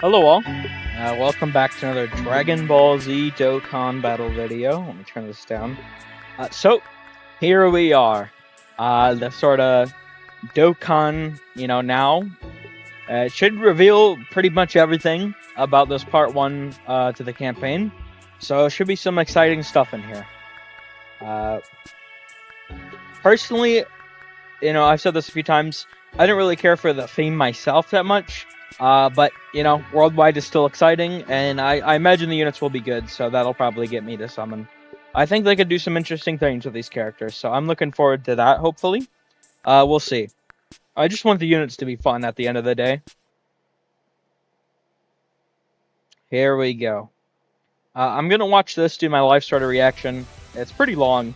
Hello all, welcome back to another Dragon Ball Z Dokkan battle video. Let me turn this down. So, here we are. The sort of Dokkan, now. It should reveal pretty much everything about this part 1 to the campaign. So, it should be some exciting stuff in here. Personally, I've said this a few times, I didn't really care for the theme myself that much. But, worldwide is still exciting, and I imagine the units will be good, so that'll probably get me to summon. I think they could do some interesting things with these characters, so I'm looking forward to that, hopefully. We'll see. I just want the units to be fun at the end of the day. Here we go. I'm going to watch this, do my live starter reaction. It's pretty long.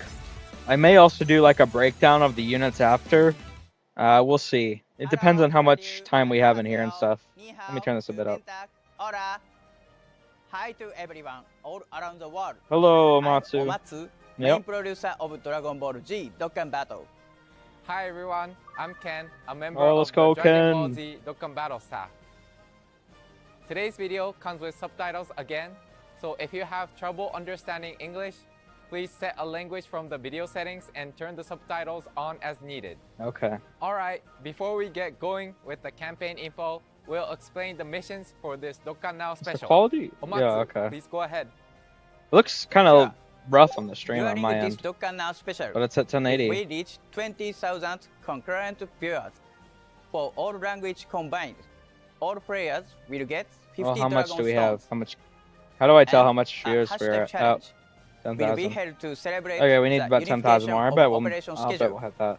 I may also do like a breakdown of the units after. We'll see. It depends on how much time we have in here and stuff. Let me turn this a bit up. Hi to everyone all around the world. Hello, Omatsu. Omatsu. Omatsu, main producer of Dragon Ball Z Dokkan Battle. Hi everyone, I'm Ken, a member let's of go, the Dragon Ball Ken. Z Dokkan Battle staff. Today's video comes with subtitles again, so if you have trouble understanding English, please set a language from the video settings and turn the subtitles on as needed. Okay. Alright, before we get going with the campaign info, we'll explain the missions for this Dokkan Now The special. quality? Omatsu, Yeah, okay. please go ahead. It looks kind of rough on the stream on During my this end, Dokkan Now special, but it's at if we 1080. reach 20,000 concurrent viewers for all language combined, all players will get 50 Well, how much Dragon do we have? Stones. How do I tell And how much a viewers hashtag we're at? Oh, challenge will be 10,000. held to celebrate Okay, we need the about 10,000 more. unification of Operation I'll bet schedule. we'll have that.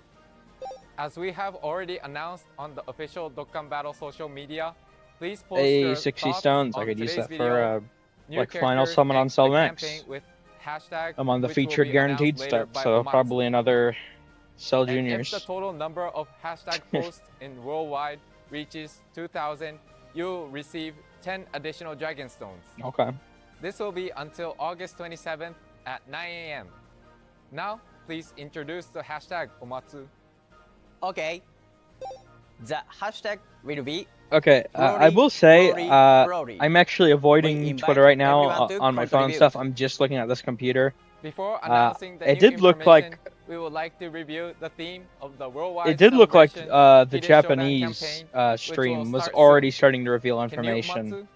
As we have already announced on the official Dokkan Battle social media, please post Hey, your 60 thoughts stones. I on could use today's that video, for, new like, final characters, summon on and Cell the Max. campaign with hashtag, I'm on the which will featured be guaranteed announced later step, by so Omatsu. probably another Cell And if the Juniors. total number of hashtag posts in worldwide reaches 2,000, you'll receive 10 additional Dragon Stones. Okay. This will be until August 27th at 9 a.m. Now, please introduce the hashtag, Omatsu. Okay. The hashtag will be Okay, I Broly, will say, Broly, Broly. I'm actually We avoiding invite Twitter right now everyone to on my phone and contribute. stuff. I'm just looking at this computer. Before announcing the it new did look information, like- we would like to review the theme of the worldwide It did look like celebration the Hide Shodan Japanese campaign, which stream will was start already soon. starting to reveal Can you, information. Omatsu?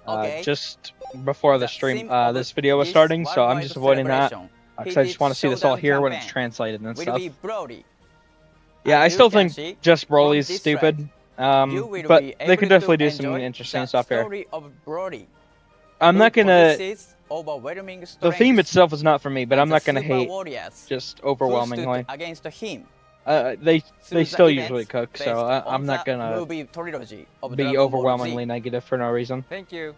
Okay. Just before the The stream, theme of this video was this starting, so I'm worldwide just avoiding that. celebration, Because I just want to see this all Shodan here when it's campaign, translated and will stuff. be Broly. Yeah, As I you still can think see just from Broly's this stupid. slide, you will But be they could able definitely to do some enjoy interesting the stuff here. story of Broly, I'm who not gonna. possesses overwhelming The strength, theme itself is not for me, but and I'm the not gonna super hate warriors just who overwhelmingly. stood against him. They Through the still events usually cook, so based on I'm not the gonna movie trilogy of be Dragon Ball overwhelmingly Z. negative for no reason. Thank you.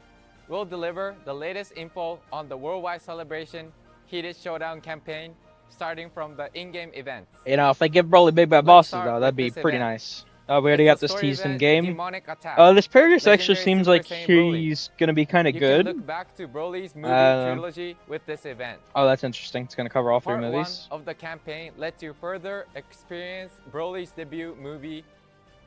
We'll deliver the latest info on the worldwide celebration Heated Showdown campaign, starting from the in-game events. If they give Broly big bad Let's bosses start though, with that'd be this pretty event. nice. We already It's got a this story teased in event, game. Demonic Attack. This Paragus actually Legendary seems Super like Saiyan Broly. he's gonna be kind of You good. can look back to Broly's movie trilogy with this event. Oh, that's interesting. It's gonna cover all three Part 1 movies. of the campaign lets you further experience Broly's debut movie,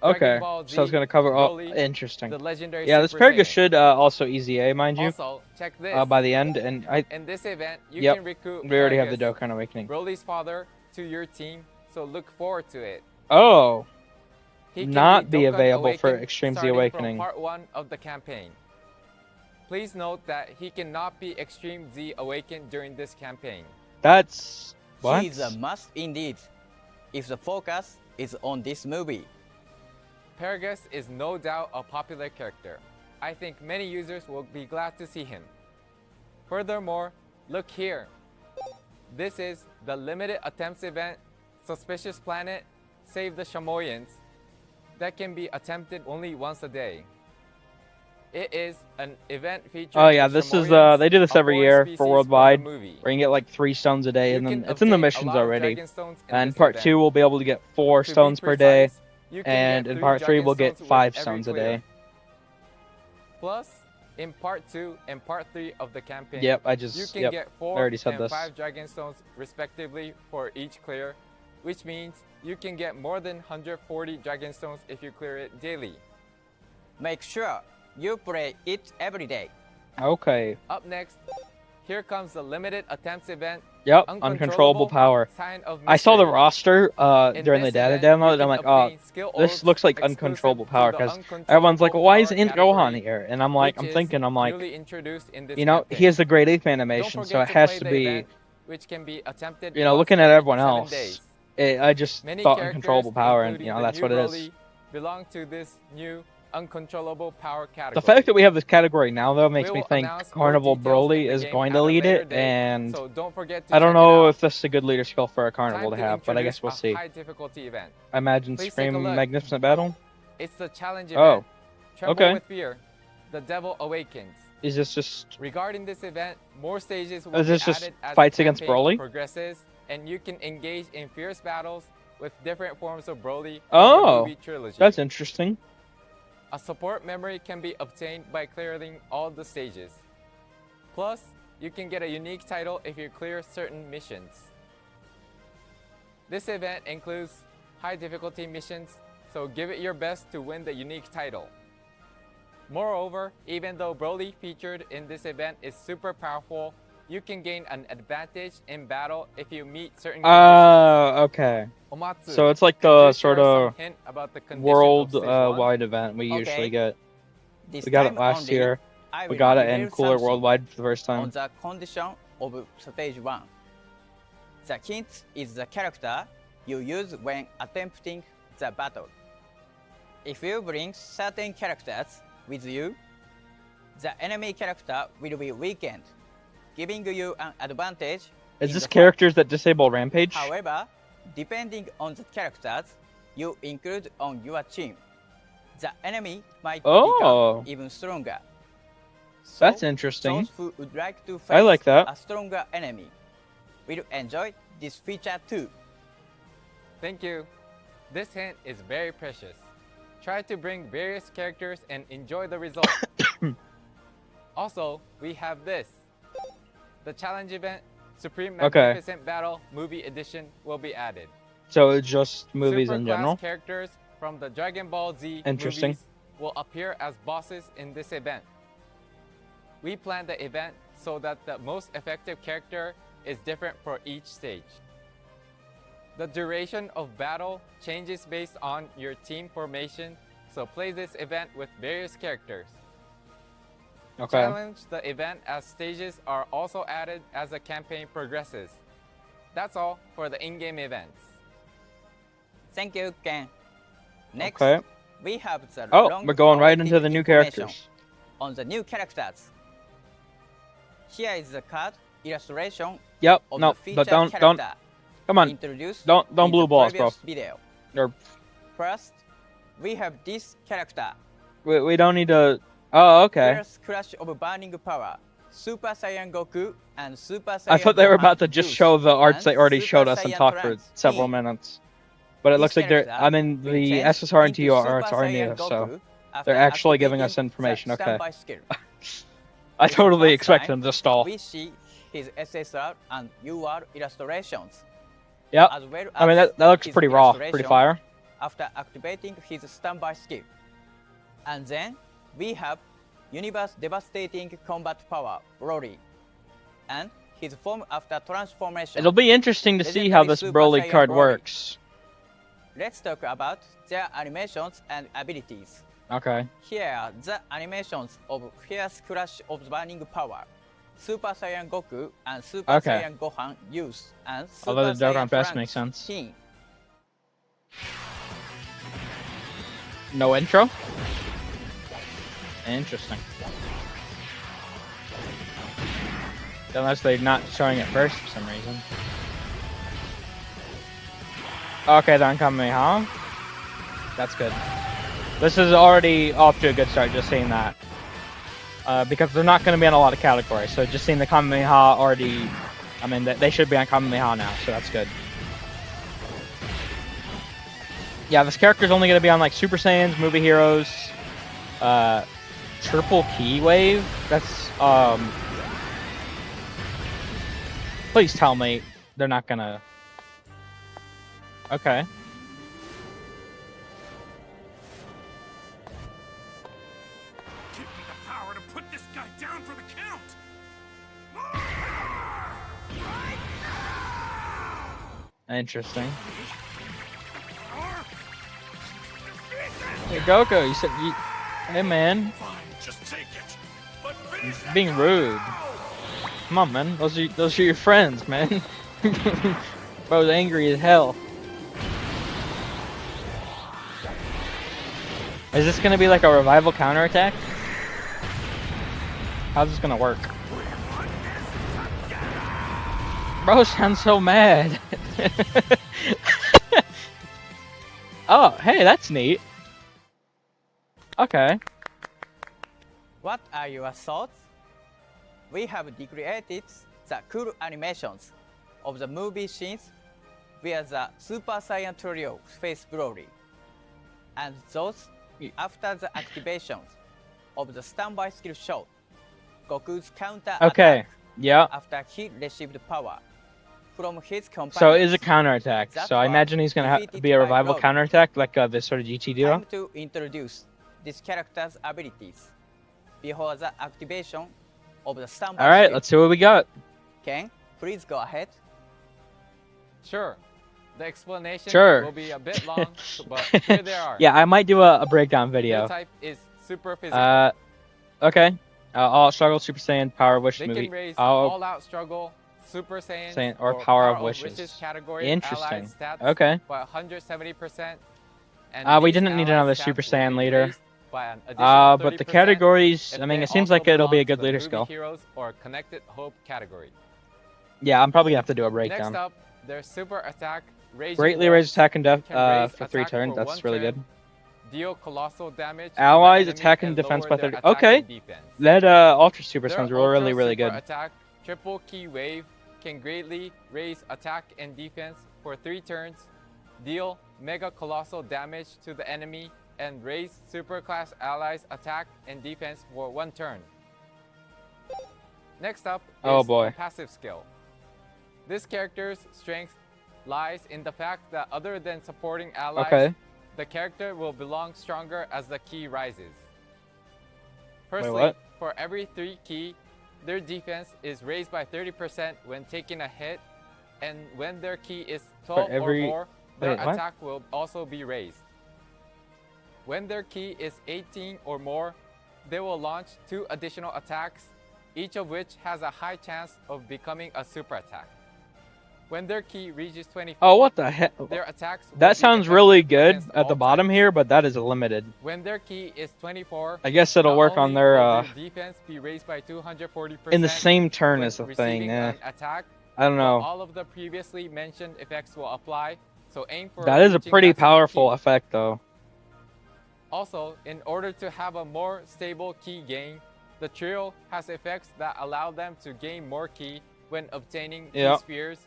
Okay, Dragon Ball Z, so it's gonna cover all. Broly, Interesting. the legendary Yeah, this Super Paragus Saiyan. should also easy A, mind you. Also, check this. By the end, and In this event, you Yep, can recruit we already have the Paragus, Dokkan Awakening. Broly's father, to your team, so look forward to it. Oh, He can not be Dokkan available for awakened Extreme Z starting Awakening. From part 1 of the campaign. Please note that he cannot be Extreme Z awakened during this campaign. That's what? He is a must indeed, if the focus is on this movie. Paragus is no doubt a popular character. I think many users will be glad to see him. Furthermore, look here. This is the limited attempts event, Suspicious Planet, Save the Shamoyans, that can be attempted only once a day. It is an event featuring Oh yeah, the this is Shamoyans, they do this a every foreign year species for from the worldwide, movie. where you can get like 3 stones a day, You and then can it's in the obtain a missions lot of already. Dragon Stones in And this part event. 2 we'll be able to get 4 To be stones per day, precise, you can and get in 3 part 3 Dragon we'll get Stones with 5 every stones a clear. day. Plus, in part 2 and part 3 of the campaign, Yep, you can get 4 already said and this. 5 Dragon Stones respectively for each clear, which means you can get more than 140 Dragon Stones if you clear it daily. Make sure you play it every day. Okay. Up next, here comes the limited attempts event. Yep. Uncontrollable power. Sign of I saw the mystery. roster In during the this data event, you download, and can I'm like, oh, obtain skill this orbs looks like exclusive uncontrollable to power, the because everyone's like, well, uncontrollable why is power Int Gohan category, here? And I'm like, which is thinking, newly introduced in this you know, campaign. he has the Great Ape Don't animation, so forget it to has play to the be, event, which can be attempted you know, once looking at every everyone 7 else, days. I just Many thought characters, uncontrollable power, and including you know, the that's new what it is. Broly, belong to this new uncontrollable power category. The fact that we have this category now, though, makes We me will think announce more Carnival details in Broly the is game going at to a lead later it, date, and so don't forget to I don't check it know out. if this is a good leader skill for a Carnival Time to have, but I guess we'll introduce see. a high difficulty event. I imagine Please take a Supreme look. Magnificent Battle? It's the challenge Oh, event. Tremble okay. with fear. The devil awakens. Is this just... Regarding this event, more stages will Is be this just added as fights the against campaign Broly? progresses, and you can engage in fierce battles with different forms of Broly from the Oh, movie trilogy. that's interesting. A support memory can be obtained by clearing all the stages. Plus, you can get a unique title if you clear certain missions. This event includes high difficulty missions, so give it your best to win the unique title. Moreover, even though Broly featured in this event is super powerful, you can gain an advantage in battle if you meet certain conditions. Okay. Omatsu, So it's like could the you sort share some of hint about the condition of world stage one? wide event we usually Okay. get. This We got it time last only, year. I We will got it reveal in Cooler something Worldwide for the first on time. the condition of stage 1. The hint is the character you use when attempting the battle. If you bring certain characters with you, the enemy character will be weakened, giving you an advantage. Is in this the fight. characters that disable Rampage? However, depending on the characters you include on your team, the enemy might Oh. become even stronger. So, That's interesting. those who would like to I face like that. a stronger enemy will enjoy this feature too. Thank you. This hint is very precious. Try to bring various characters and enjoy the result. Also, we have this. The challenge event, Supreme Magnificent Battle Movie Edition will be added. So it's just movies in Superclass general? characters from the Dragon Ball Z Interesting. movies will appear as bosses in this event. We planned the event so that the most effective character is different for each stage. The duration of battle changes based on your team formation, so play this event with various characters. Okay. Challenge the event as stages are also added as the campaign progresses. That's all for the in-game events. Thank you, Ken. Next, Okay. we have the Oh, we're going right into the new information characters. on the new characters. Here is the card illustration Yep. of No, the feature but don't. character Come on. introduced Don't in blue the balls, bro. previous video. Or First, we have this character. we don't need to. Oh, okay. Fierce Clash of Burning Power, Super Saiyan Goku, and Super Saiyan I thought they were Gohan about to just Goose, show the arts and they already Super showed us and Saiyan talked for Trunks several Teen. minutes. But it This looks like they're. character I mean, will the change SSR and into TR Super arts are Saiyan new, so Goku after they're actually giving us activating information. the Okay. standby skill. I This is totally first expected time them to stall. We see his SSR and UR illustrations, Yep. as well as I mean, that looks his pretty raw, pretty illustration fire. after activating his standby skill. And then we have Universe Devastating Combat Power, Broly, and his form after transformation. It'll be interesting to see how Legendary this Super Broly Saiyan card Broly. works. Let's talk about their animations and abilities. Okay. Here are the animations of Fierce Clash of Burning Power, Super Saiyan Goku and Super Okay. Saiyan Gohan use, and Super Although the Dokkan Saiyan Fest Trunks makes sense. Teen. No intro? Interesting. Unless they're not showing it first for some reason. Okay, they're incoming, huh? That's good. This is already off to a good start, just seeing that. Because they're not going to be on a lot of categories, so just seeing the Kamehameha already... I mean, they should be on Kamehameha now, so that's good. Yeah, this character's only going to be on, like, Super Saiyans, Movie Heroes, Triple Key Wave? That's, Please tell me they're not gonna... Okay. power to put this guy down for the count. Interesting. Hey Goku, you said you. Hey man, Fine, just take it. But finish that being guy rude. now! Come on, man. Those are your friends, man. Bro's angry as hell. Is this gonna be like a revival counterattack? How's this gonna work? Bro sounds so mad. Oh, hey, that's neat. Okay. What are your thoughts? We have recreated the cool animations of the movie scenes via the Super Saiyan Trio Face Glory, and those after the activations of the standby skill shot, Goku's counter Okay. attack Yeah. after he received power from his companions. So it is a counterattack. That's So I why imagine he's gonna defeated be a by revival Broly. counterattack, like this sort of GT duo. Time to introduce this character's abilities before the activation of the standby All right, skill. let's see what we got. Ken, please go ahead. Sure. The explanation Sure. will be a bit long, but here they are. Yeah, I might do a breakdown Their video. type is super physical. Okay. All struggle, Super Saiyan, Power of Wish They movie. can raise Oh, all-out struggle, Super Saiyan, Saiyan, or Power of Wishes. category Interesting. allied stats Okay. by 170%. And We these didn't need allied another stats Super will Saiyan be leader. raised by an additional But the 30% categories, if I mean, they it seems also like it'll be a belong to good the leader movie skill. Heroes or Connected Hope category. Yeah, I'm probably gonna have to do a Next breakdown. up, their super attack, Raging Greatly Wolves, raise attack and def can raise for 3 attack turns. for That's 1 really turn, good. deal colossal damage to the Allies enemy attack and and defense lower by their 30. attack Okay. and defense. That Ultra Super Their sounds Ultra really, really Super good. Attack, triple key wave, can greatly raise attack and defense for 3 turns, deal mega colossal damage to the enemy, and raise super class allies attack and defense for 1 turn. Next up is Oh, boy. the passive skill. This character's strength lies in the fact that other than supporting allies, Okay. the character will belong stronger as the key rises. Firstly, what? for every 3 key, their defense is raised by 30% when taking a hit, and when their key is 12 every- or more, their wait, what? attack will also be raised. When their key is 18 or more, they will launch 2 additional attacks, each of which has a high chance of becoming a super attack. When their key reaches 24, Oh, what the heck? their attacks will That be sounds really effective good against at the all bottom types. here, but that is limited. When their key is 24, I guess it'll not work on only their will defense be raised by 240% in the same turn when as the receiving thing. an attack, I don't but know. all of the previously mentioned effects will apply. So aim for That is a reaching pretty maximum powerful key. effect, though. Also, in order to have a more stable key gain, the trio has effects that allow them to gain more key when obtaining key Yeah. spheres,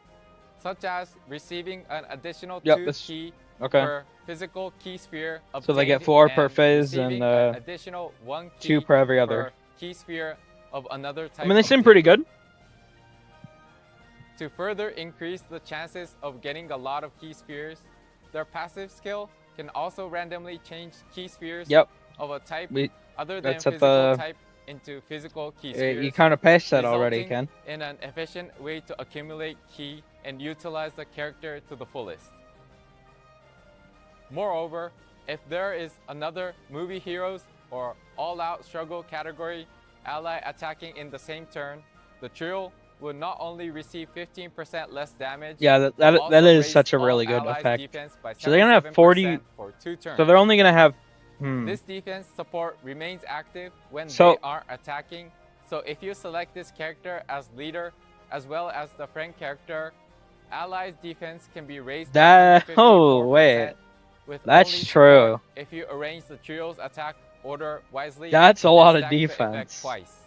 such as receiving an additional Yep, 2 that's- key Okay. per physical key sphere obtained, So they get 4 per and phase and, receiving an additional 1 key 2 per every other. per key sphere of another type. I mean, they seem pretty obtained. good. To further increase the chances of getting a lot of key spheres, their passive skill can also randomly change key spheres Yep. of a type We, other than that's at physical the- type into physical key you spheres, kind of passed that already, resulting Ken. in an efficient way to accumulate key and utilize the character to the fullest. Moreover, if there is another movie heroes or all-out struggle category ally attacking in the same turn, the trio will not only receive 15% less damage, Yeah, but that also is raise such a all really good allies' effect. defense by So they're gonna have 77% 40 for 2 turns. So they're only gonna have. This defense support remains active when So- they aren't attacking. So if you select this character as leader, as well as the friend character, allies' defense can be raised by That- 154% oh, wait. with That's only true. support if you arrange the trio's attack order wisely. That's a and lot of stack the effect defense. twice.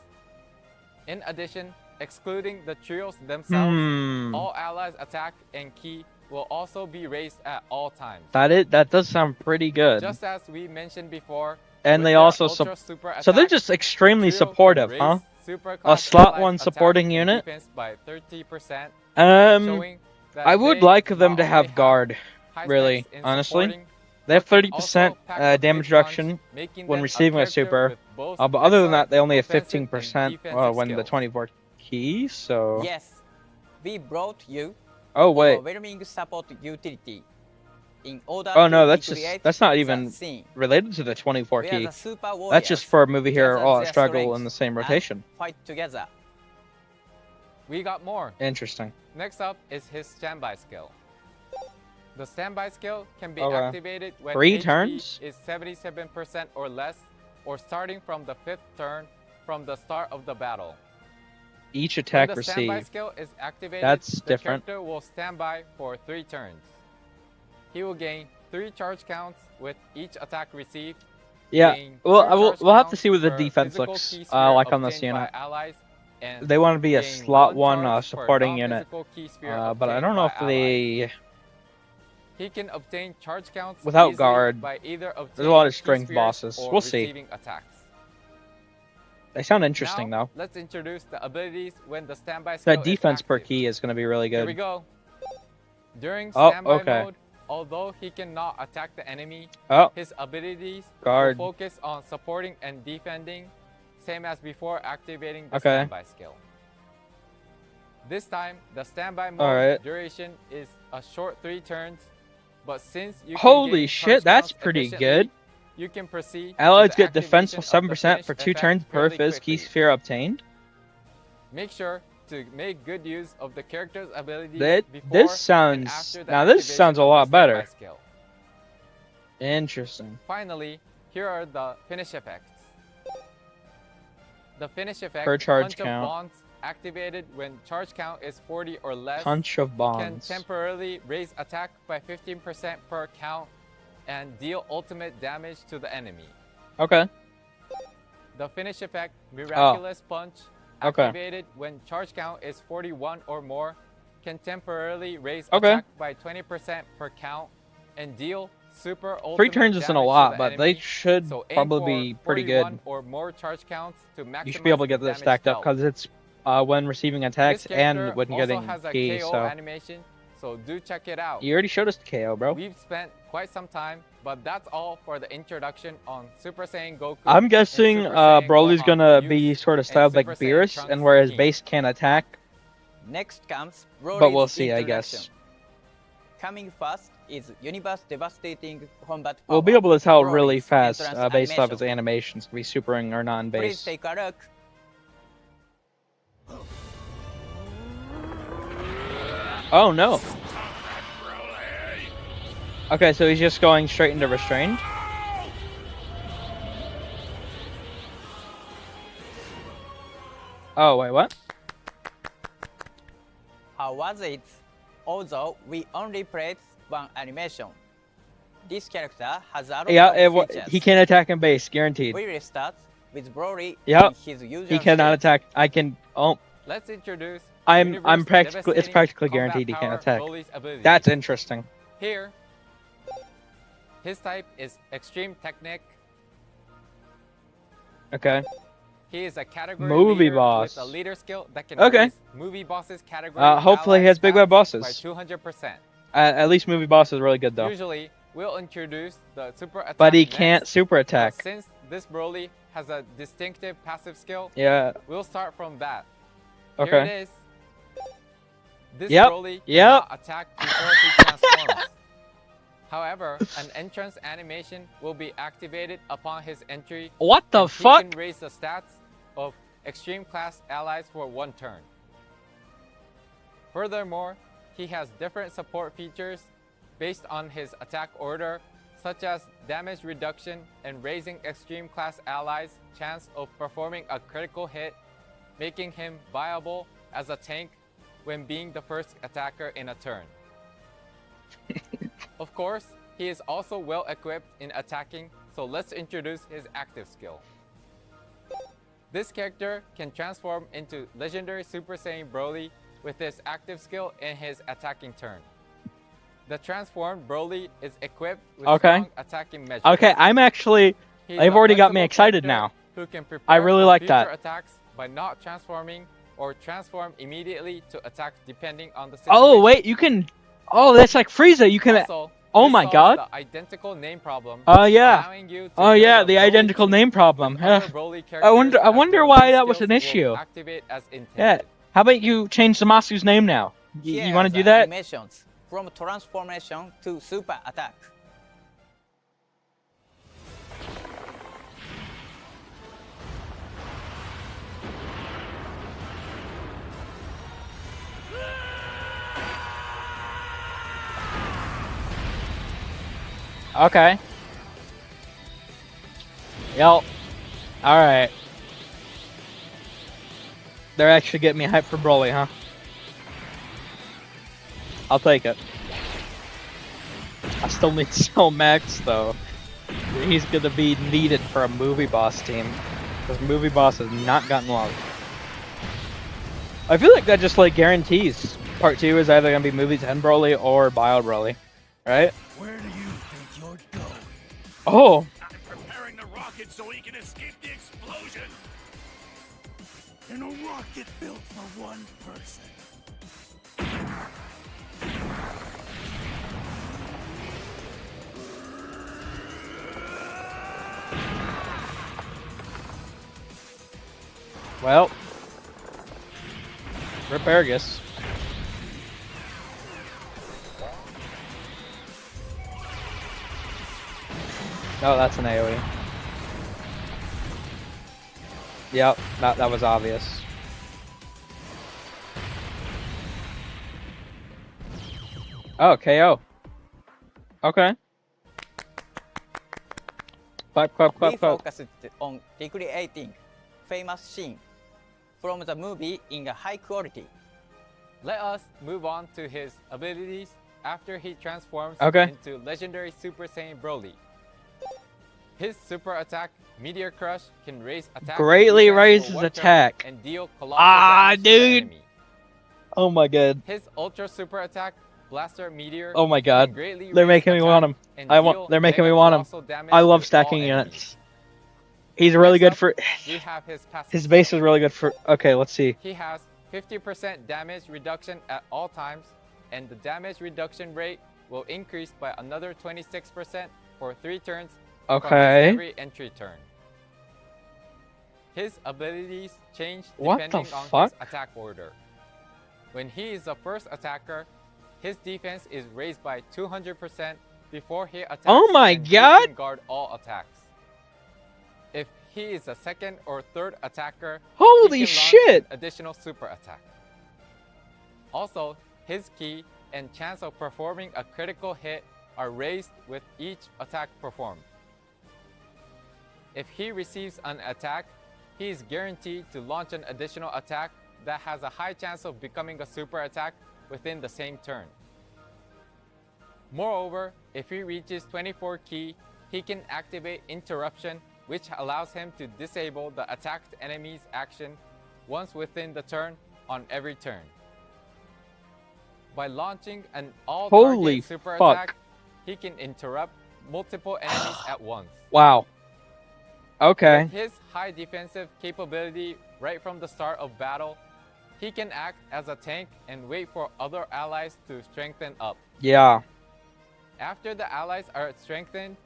In addition, excluding the trios themselves, Hmm. all allies' attack and key will also be raised at all times. That does sound pretty good. Just as we mentioned before, And with they their also ultra super so they're attack, just extremely the trio can supportive, raise huh? super A class slot allies' 1 attack supporting and unit. defense by 30%, Um, showing that I would they like them not to only have guard. high Really, specs in honestly. supporting They have but can 30% also pack a big damage punch, reduction making when them receiving a character super. with both But other than excellent that, they only have offensive and 15% defensive when the skills. 24 key. So. Yes, we brought you Oh wait. overwhelming support utility in order Oh to no, that's recreate that's not the even scene related to the 24 where key. the super warriors That's just for a movie here gather all their out struggle strength in the same and rotation. fight together. We got more. Interesting. Next up is his standby skill. The standby skill can be Okay. activated when 3 HP turns? is 77% or less, or starting from the 5th turn from the start of the battle. Each When attack the standby received. skill is activated, That's the different. character will stand by for 3 turns. He will gain 3 charge counts with each attack received. Yeah. gain Well, 2 charge we'll have to counts see what the per defense physical looks key sphere like on this obtained by unit. allies, and They want to be a gain slot 1 one charge per supporting unit. non-physical key sphere But I obtained don't know by if allies. they. He can obtain charge counts Without easily guard, by either there's a obtaining lot of key strength spheres bosses. or We'll see. receiving attacks. They sound interesting Now, though. let's introduce the abilities when the standby skill That defense is per active. key is going to be really Here we good. go. During Oh, standby okay. mode, although he cannot attack the enemy, Oh, his abilities guard. will focus on supporting and defending, same as before activating the Okay. standby skill. This time, the standby mode Alright. duration is a short 3 turns, but since you can Holy gain shit, charge that's counts pretty efficiently, good. you can proceed Allies to the get defense activation with of the 7% for finished 2 effect turns per fairly Fizz key quickly. sphere obtained. Make sure to make good use of the character's abilities That before this and sounds after the now this activation sounds a of the lot standby better. skill. Interesting. Finally, here are the finish effects. The finish effect, Per charge Punch count. of Bonds, activated when charge count is 40 or less, Punch of can bonds. temporarily raise attack by 15% per count and deal ultimate damage to the enemy. Okay. The finish effect, Miraculous Punch, Okay. activated when charge count is 41 or more, can temporarily raise Okay. attack by 20% per count and deal super ultimate 3 turns isn't a damage to lot, the but enemy. they should So aim probably for be pretty good. 41 or more charge counts to maximize You should be able to get the this damage stacked up dealt. because it's when receiving attacks This and character when also getting has a key. KO So animation, so do check it out. you already showed us the KO, bro. We've spent quite some time, but that's all for the introduction on Super Saiyan Goku. I'm and guessing Super Saiyan Broly's Gohan gonna Youth be sort of and styled like Super Saiyan Beerus, Trunks and where his Teen. base can't attack. Next comes Broly's But we'll see, I guess. introduction. Coming first is universe devastating combat power. We'll be able to tell Broly's really fast entrance based off his animation. animations, if he's supering or not in Please base. take a look. Oh no. Stop that, Broly! Okay, so he's just going straight into restrained. Oh wait, what? How was it? Although we only played one animation, this character has a lot Yeah, of features. he can't attack in base, guaranteed. We will start with Broly Yep. in his usual He cannot state. attack. I can. Oh, Let's introduce I'm Universe practically. It's Devastating practically Combat guaranteed he Power can't attack. Broly's abilities. That's interesting. Here, his type is Extreme Technic. Okay. He is a category Movie leader boss. with a leader skill that can Okay. raise movie bosses category. Hopefully he ally has big web stats bosses. by 200%. At least movie boss is really good though. Usually, we'll introduce the super attack. But he next, can't super but attack. since this Broly has a distinctive passive skill, Yeah. we'll start from that. Okay. Here it is. This Yep, Broly yep. cannot attack before he transforms. However, an entrance animation will be activated upon his entry. What the and fuck? He can raise the stats of extreme class allies for 1 turn. Furthermore, he has different support features based on his attack order, such as damage reduction and raising extreme class allies' chance of performing a critical hit, making him viable as a tank when being the first attacker in a turn. Of course, he is also well equipped in attacking, so let's introduce his active skill. This character can transform into legendary Super Saiyan Broly with his active skill in his attacking turn. The transformed Broly is equipped with Okay. strong attacking measures. Okay, I'm actually. He's They've a already got me flexible excited character now. Who can prepare I really for like future that. attacks by not transforming or transform immediately to attack depending on the situation. Oh wait, you can. Oh, that's like Frieza. You can. Also, Oh This my solves god. the identical name problem. Oh yeah. Allowing you to Oh build yeah, a the Broly identical team name problem. with other Ugh. Broly I characters as wonder their why main that was an skills will issue. activate as Yeah. intended. How about you change Zamasu's name now? You Here want are to do the that? animations from transformation to super attack. Okay. Yep. Alright. They're actually getting me hyped for Broly, huh? I'll take it. I still need Cell Max, though. He's gonna be needed for a movie boss team. Because movie boss has not gotten love. I feel like that just, like, guarantees Part 2 is either gonna be movies and Broly or Bio Broly. Right? Where do you think you're going? Oh! I'm preparing the rocket so he can escape the explosion. In a rocket built for one person. Well. Rip Argus. Oh, that's an AoE. Yep, that was obvious. Oh, KO. Okay. Clap, clap, We clap, clap. focused on recreating famous scene from the movie in a high quality. Let us move on to his abilities after he transforms Okay. into legendary Super Saiyan Broly. His super attack, Meteor Crush, can raise attack Greatly and defense raises for one turn attack. and deal colossal Ah, damage to the dude. enemy. Oh my god. His ultra super attack, Blaster Meteor, Oh my god. can greatly They're raise making me want attack him. and I deal want. They're making me mega want him. colossal damage I love to stacking all units. enemies. He's really Next good up, for. We have his passive His base skill. is really good for. Okay, let's see. He has 50% damage reduction at all times, and the damage reduction rate will increase by another 26% for 3 turns from his Okay. every entry turn. His abilities change What the depending on fuck? his attack order. When he is the first attacker, his defense is raised by 200% before he attacks, Oh my and he god! can guard all attacks. If he is the second or third attacker, Holy he can launch shit! an additional super attack. Also, his ki and chance of performing a critical hit are raised with each attack performed. If he receives an attack, he is guaranteed to launch an additional attack that has a high chance of becoming a super attack within the same turn. Moreover, if he reaches 24 ki, he can activate Interruption, which allows him to disable the attacked enemy's action once within the turn on every turn. By launching an all-target Holy super fuck. attack, he can interrupt multiple enemies at once. Wow. Okay. With his high defensive capability right from the start of battle, he can act as a tank and wait for other allies to strengthen up. Yeah. After the allies are strengthened,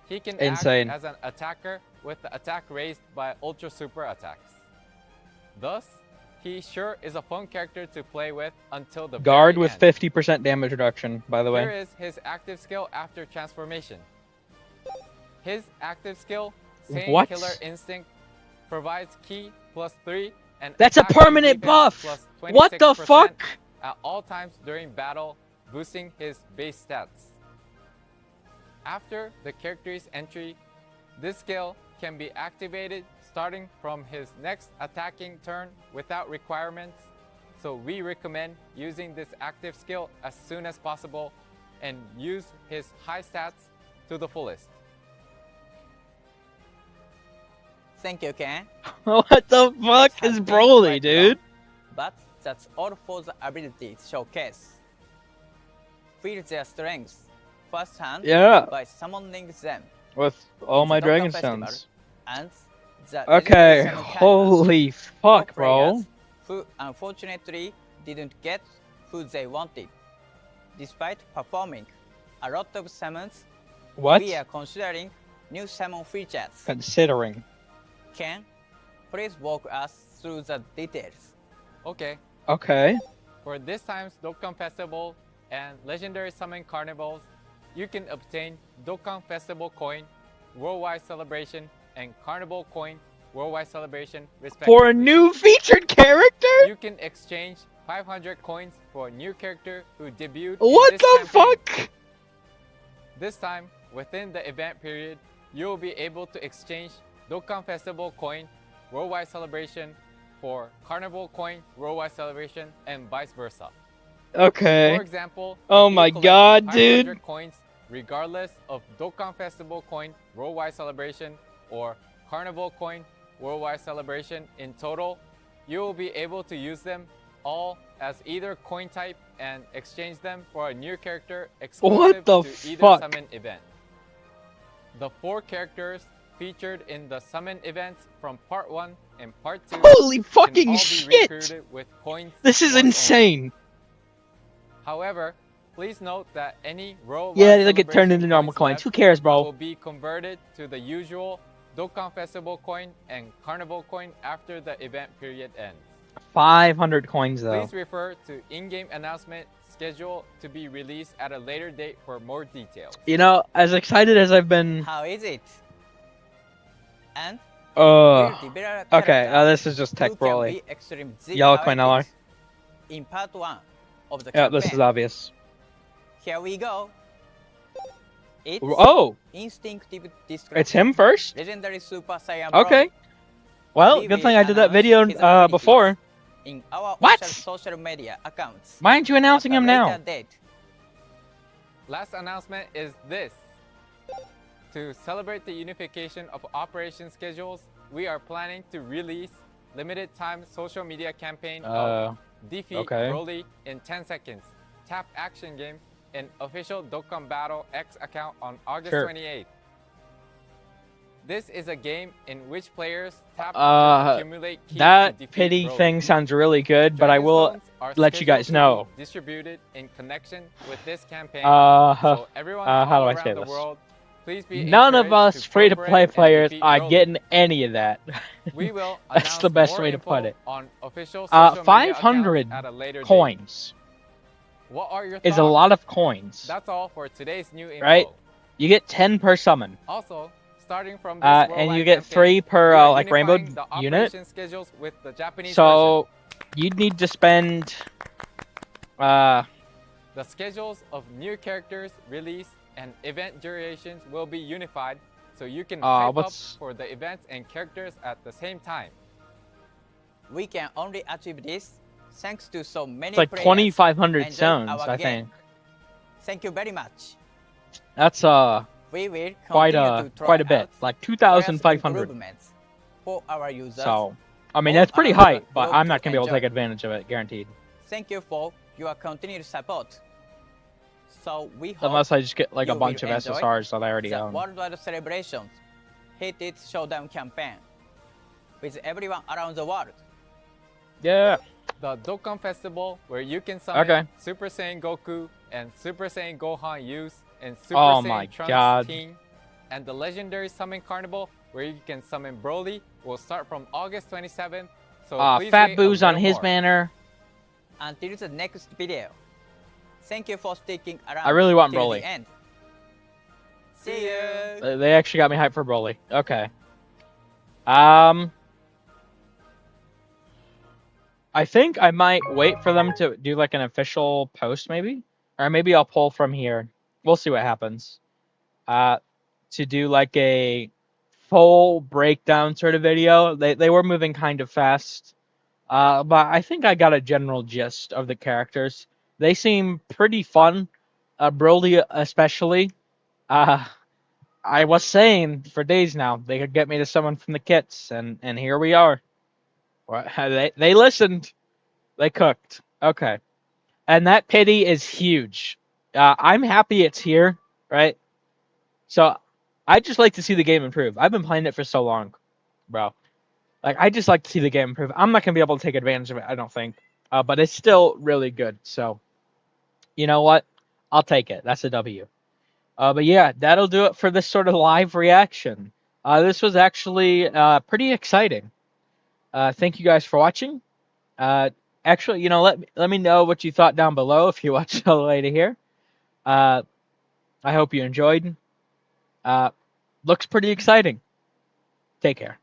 he can Insane. act as an attacker with the attack raised by ultra super attacks. Thus, he sure is a fun character to play with until the Guard very with end. 50% damage reduction, by the Here way. is his active skill after transformation. His active skill, Saiyan What? Killer Instinct, provides ki +3 and That's a attack and permanent defense buff! plus What the 26% fuck? at all times during battle, boosting his base stats. After the character's entry, this skill can be activated starting from his next attacking turn without requirements, so we recommend using this active skill as soon as possible and use his high stats to the fullest. Thank you, Ken. What the fuck It has is been Broly, quite dude? long, but that's all for the abilities showcase. Feel their strengths firsthand Yeah. by summoning them. With all in my the Dokkan Dragon Festival, Stones. And the Okay, legendary summon holy for fuck, bro. players who unfortunately didn't get who they wanted, despite performing a lot of summons. What? We are considering new summon features. Considering. Ken, please walk us through the details. Okay, Okay. for this time's Dokkan Festival and Legendary Summon Carnivals, you can obtain Dokkan Festival Coin, Worldwide Celebration, and Carnival Coin, Worldwide Celebration, respectively. For a new featured character? You can exchange 500 coins for a new character who debuted What in this the campaign. fuck? This time, within the event period, you will be able to exchange Dokkan Festival Coin, Worldwide Celebration, for Carnival Coin, Worldwide Celebration, and vice versa. Okay. For example, Oh if you my collect god, 500 dude. coins, regardless of Dokkan Festival Coin, Worldwide Celebration, or Carnival Coin, Worldwide Celebration in total, you will be able to use them all as either coin type and exchange them for a new character exclusive the to either fuck? summon event. The 4 characters featured in the summon events from Part 1 and Part 2 Holy can fucking all be shit! recruited with coins This is once only. insane. However, please note that any Worldwide Yeah, they get turned Celebration into normal coins. left Who cares, will bro? be converted to the usual Dokkan Festival coin and Carnival coin after the event period ends. 500 coins, though. Please refer to in-game announcement schedule to be released at a later date for more details. You know, as excited as I've been... How is it? And we'll develop a Okay, character this is just who Tech can Broly. be extreme Z Yellow coin LR. poetic. In part 1 of the Yeah, campaign. this is obvious. Here we go. It's Oh! instinctive destruction. It's him first? Legendary Super Saiyan Okay. Broly. Well, We good will thing I did that announce video his abilities before. In our What? official social media accounts. Why aren't you announcing at a him now? later date. Last announcement is this. To celebrate the unification of operation schedules, we are planning to release limited time social media campaign of Defeat okay. Broly in 10 seconds. Tap action game in official Dokkan Battle X account on August Sure. 28th. This is a game in which players tap to accumulate key to That defeat pity Broly. thing sounds really good, but I Dragon will Stones are let you guys scheduled to know. be distributed in connection with this campaign. So So everyone how all do I around say the this? world, please be None of encouraged us to free-to-play cooperate and players defeat are Broly. getting any of that. We will That's announce the best more way to info put it. on official social media 500 accounts at a later date. coins What are your is thoughts? a lot of coins, That's all for today's new info. right? You get 10 per summon. Also, starting from this And worldwide you get campaign, 3 per we are like rainbow unifying the unit. operation schedules with the Japanese So you'd need to spend version. The schedules of new characters release and event durations will be unified, so you can hype up what's- for the events and characters at the same time. We can only achieve this thanks to so many it's like players 2,500 enjoying stones, our I game. think. Thank you very much. That's We will quite continue to try quite a bit, out like various 2,500. improvements for our users. So I mean all that's pretty around the high, but globe I'm to not gonna be able to enjoy. take advantage of it, guaranteed. Thank you for your continued support. So we hope Unless I just get like a you bunch of will enjoy SSRs that I already the own. worldwide celebrations Hit It Showdown campaign with everyone around the world. Yeah. The Dokkan Festival, where you can summon Okay. Super Saiyan Goku and Super Saiyan Gohan Use and Super Oh Saiyan my Trunks God. Teen, and the Legendary Summon Carnival, where you can summon Broly, will start from August 27th. So please Fat wait a Boo's on little his more. banner. Until the next video. Thank you for sticking around I really want till Broly. the end. See you. They actually got me hyped for Broly. Okay. I think I might wait for them to do like an official post, maybe, or maybe I'll pull from here. We'll see what happens. To do like a full breakdown sort of video. They were moving kind of fast, but I think I got a general gist of the characters. They seem pretty fun. Broly especially. I was saying for days now they could get me to summon from the kits, and here we are. They listened. They cooked. Okay. And that pity is huge. I'm happy it's here, right? So I just like to see the game improve. I've been playing it for so long, bro. Like I just like to see the game improve. I'm not gonna be able to take advantage of it, I don't think. But it's still really good. So you know what? I'll take it. That's a W. But yeah, that'll do it for this sort of live reaction. This was actually pretty exciting. Thank you guys for watching. Actually, let me know what you thought down below if you watched all the way to here. I hope you enjoyed. Looks pretty exciting. Take care.